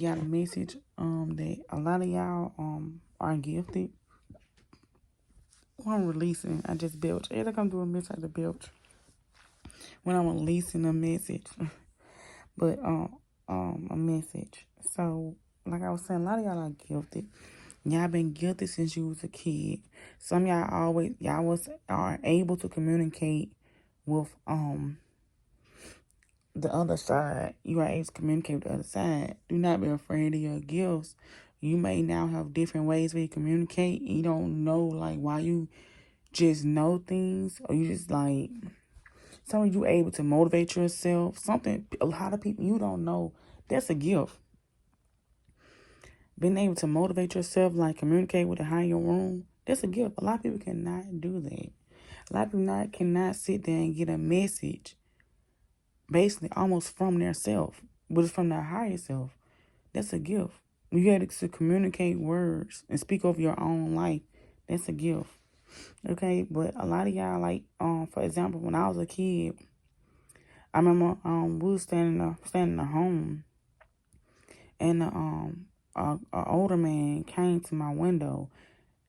Got a message that a lot of y'all are gifted. When I'm releasing, I just belch. Every time I come through a message, I just belch. When I'm releasing a message, but a message. So like I was saying, a lot of y'all are gifted. Y'all been gifted since you was a kid. Some y'all are able to communicate with the other side. You are able to communicate with the other side. Do not be afraid of your gifts. You may now have different ways where you communicate. You don't know like why you just know things, or you just like some of you able to motivate yourself. Something a lot of people you don't know. That's a gift. Being able to motivate yourself, like communicate with the higher room, that's a gift. A lot of people cannot do that. A lot of people cannot sit there and get a message basically almost from their self, but it's from their higher self. That's a gift. You had to communicate words and speak over your own life. That's a gift. Okay, but a lot of y'all, like, for example, when I was a kid, I remember we was standing in a home, and a older man came to my window,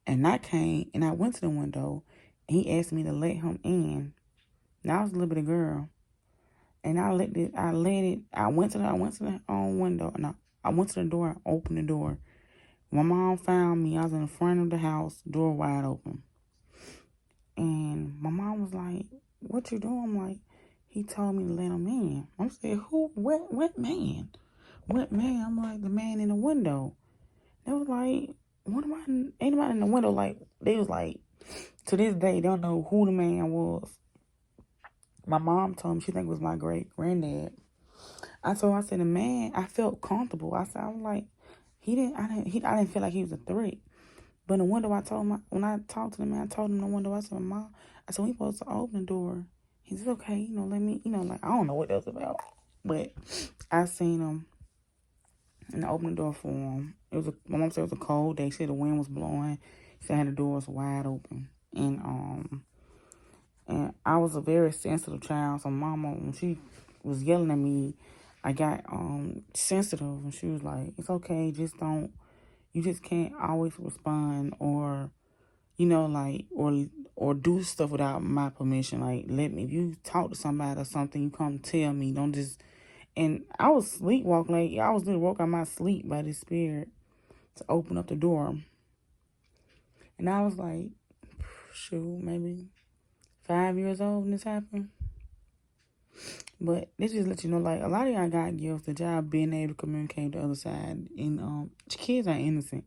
and I went to the window, and he asked me to let him in. Now I was a little bitty girl, and I let it. I went to the window, and I went to the door and opened the door. My mom found me. I was in the front of the house, door wide open. And my mom was like, "What you doing?" I'm like, "He told me to let him in." I'm saying, "Who? What man? What man?" I'm like, "The man in the window." They was like, "What about anybody in the window?" Like, they was like, to this day, they don't know who the man was. My mom told me she think it was my great granddad. I said, the man, I felt comfortable. I was like, I didn't feel like he was a threat. But in the window, when I talked to the man, I told him in the window, I said, "Mom," I said, "we supposed to open the door." He said, "Okay, let me, like, I don't know what that was about." But I seen him and I opened the door for him. My mom said it was a cold day. She said the wind was blowing. She said the door was wide open. And I was a very sensitive child. So mama, when she was yelling at me, I got sensitive, and she was like, "It's okay, just don't, you just can't always respond, or like, or do stuff without my permission. Like, let me, if you talk to somebody or something, you come tell me. Don't just." And I was sleepwalking. Like, I was doing work on my sleep by the spirit to open up the door. And I was like, shoot, maybe 5 years old when this happened. But this just let you know, like, a lot of y'all got gifts that y'all being able to communicate with the other side. And kids are innocent.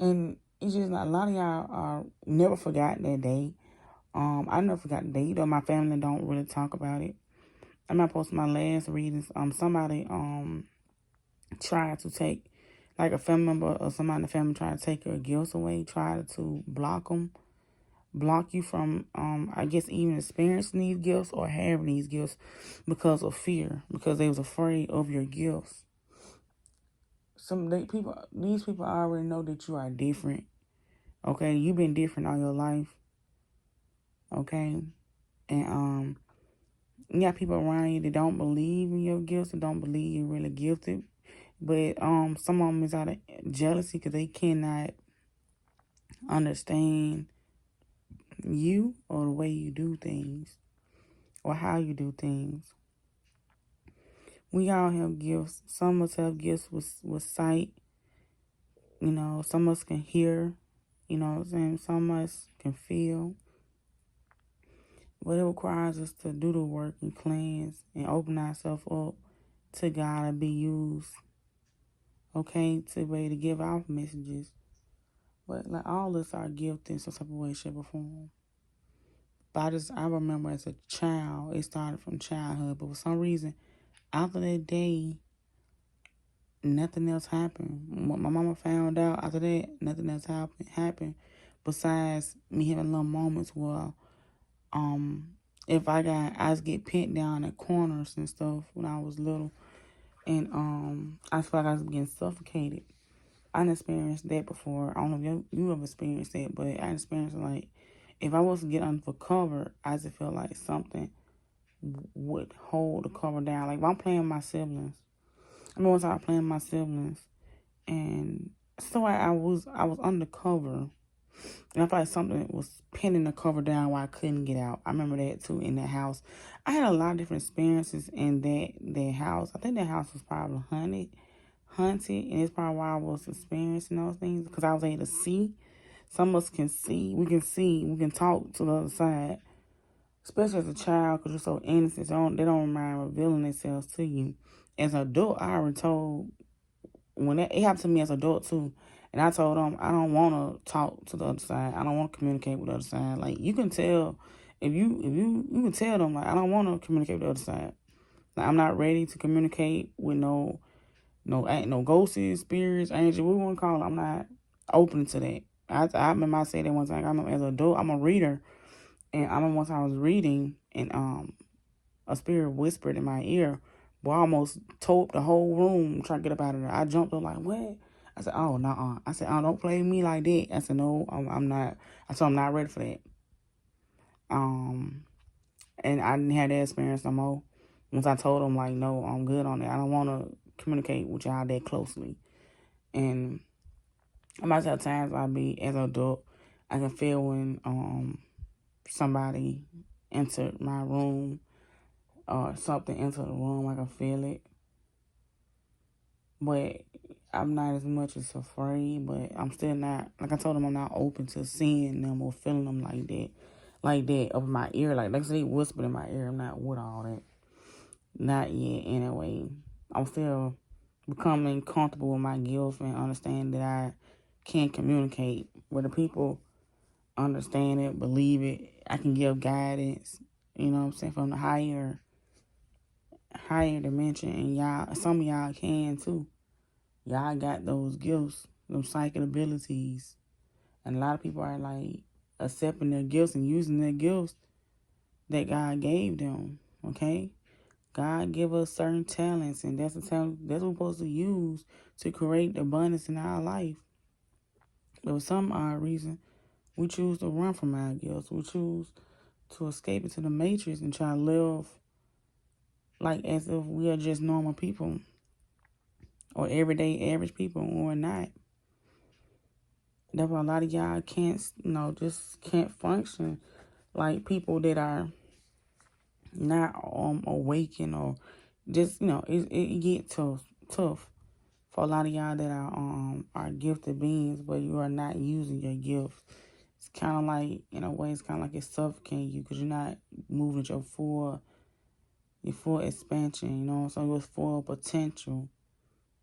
And it's just like a lot of y'all are never forgot that day. I never forgot the day. My family don't really talk about it. I'm not posting my last readings. Somebody tried to take, like, a family member or somebody in the family tried to take your gifts away, tried to block you from, I guess, even experiencing these gifts or having these gifts because of fear, because they was afraid of your gifts. These people already know that you are different. Okay, you've been different all your life. Okay, and you got people around you that don't believe in your gifts and don't believe you're really gifted. But some of them is out of jealousy because they cannot understand you or the way you do things or how you do things. We all have gifts. Some of us have gifts with sight. Some of us can hear. You know what I'm saying? Some of us can feel. But it requires us to do the work and cleanse and open ourselves up to God and be used. Okay? To be able to give out messages. But like all of us are gifted in some type of way, shape, or form. But I remember as a child, it started from childhood. But for some reason, after that day, nothing else happened. When my mama found out after that, nothing else happened besides me having little moments where, if I just get pinned down in corners and stuff when I was little, and I feel like I was getting suffocated. I didn't experience that before. I don't know if you ever experienced that, but I experienced, like, if I was to get under the cover, I just felt like something would hold the cover down. Like, if I'm playing with my siblings, I mean, once I was playing with my siblings, and so I was undercover, and I felt like something was pinning the cover down where I couldn't get out. I remember that too in that house. I had a lot of different experiences in that house. I think that house was probably haunted, and it's probably why I was experiencing those things, because I was able to see. Some of us can see. We can talk to the other side, especially as a child, because you're so innocent. They don't mind revealing themselves to you. As an adult, I already told, when it happened to me as an adult too, and I told them I don't want to talk to the other side. I don't want to communicate with the other side. Like, you can tell, if you can tell them, like, I don't want to communicate with the other side. Like, I'm not ready to communicate with no ghosts, spirits, angels, what we want to call it. I'm not open to that. I remember I said that one time. I remember as an adult, I'm a reader, and I remember once I was reading, and a spirit whispered in my ear. Boy, I almost told the whole room trying to get up out of there. I jumped up like, what? I said, oh, nah. I said, oh, don't play me like that. I said, no, I'm not. I said, I'm not ready for that. And I didn't have that experience no more. Once I told them, like, no, I'm good on that. I don't want to communicate with y'all that closely. And I might have times I be, as an adult, I can feel when somebody entered my room or something entered the room. I can feel it. But I'm not as much as afraid, but I'm still not, like I told them, I'm not open to seeing them or feeling them like that up in my ear. Like I say, whispered in my ear. I'm not with all that. Not yet, anyway. I'm still becoming comfortable with my gifts and understand that I can communicate. Whether people understand it, believe it, I can give guidance, you know what I'm saying, from the higher dimension. And y'all, some of y'all can too. Y'all got those gifts, those psychic abilities. And a lot of people are like accepting their gifts and using their gifts that God gave them. Okay? God give us certain talents, and that's the talent that's what we're supposed to use to create the abundance in our life. But for some odd reason, we choose to run from our gifts. We choose to escape into the matrix and try to live like as if we are just normal people or everyday average people, when we're not. That's why a lot of y'all can't, just can't function like people that are not awakened, or just, it get tough for a lot of y'all that are gifted beings, but you are not using your gifts. It's kind of like, in a way, it's kind of like it's suffocating you, because you're not moving at your full expansion, so your full potential.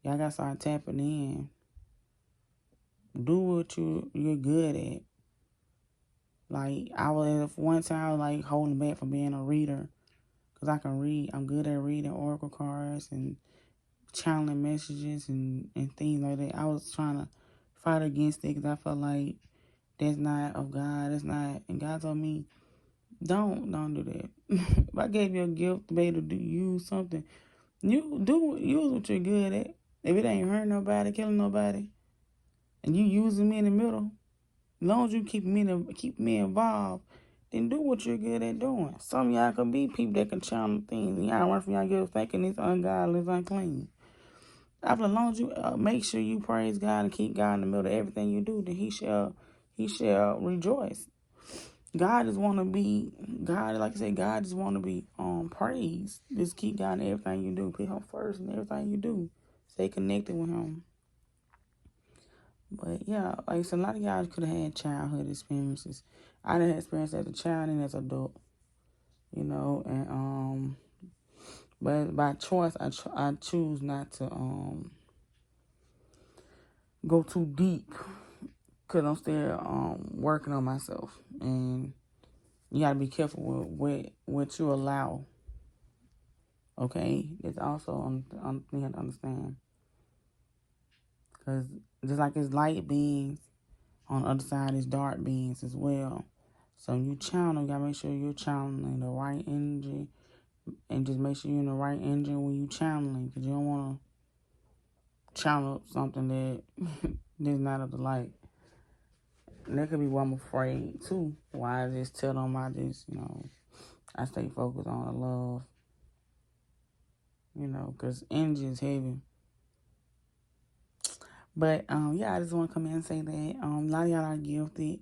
Y'all gotta start tapping in. Do what you're good at. Like, I was at one time like holding back from being a reader, because I can read. I'm good at reading oracle cards and channeling messages and things like that. I was trying to fight against it, because I felt like that's not of God. That's not. And God told me, don't do that. If I gave you a gift to be able to use something, use what you're good at. If it ain't hurting nobody, killing nobody, and you using me in the middle, as long as you keep me involved, then do what you're good at doing. Some of y'all could be people that can channel things, and y'all run from y'all gifts thinking it's ungodly, it's unclean. As long as you make sure you praise God and keep God in the middle of everything you do, then He shall rejoice. God just want to be God. Like I said, God just want to be praised. Just keep God in everything you do. Put Him first in everything you do. Stay connected with Him. But yeah, like I said, a lot of y'all could have had childhood experiences. I didn't have experience as a child and as an adult, and but by choice, I choose not to go too deep, because I'm still working on myself, and you gotta be careful with what you allow. Okay, it's also you have to understand, because just like it's light beings, on the other side is dark beings as well. So you channel, you gotta make sure you're channeling the right energy, and just make sure you're in the right energy when you channeling, because you don't want to channel something that is not of the light. And that could be why I'm afraid too. Why I just tell them I stay focused on the love. Because energy is heavy. But yeah, I just want to come in and say that a lot of y'all are gifted.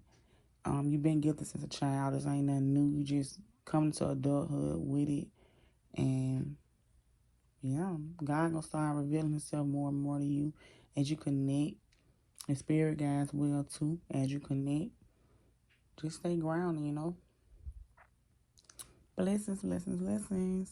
You've been gifted since a child. This ain't nothing new. You just come to adulthood with it, and yeah, God gonna start revealing Himself more and more to you as you connect. And spirit guides will too as you connect. Just stay grounded, you know. Blessings, blessings, blessings.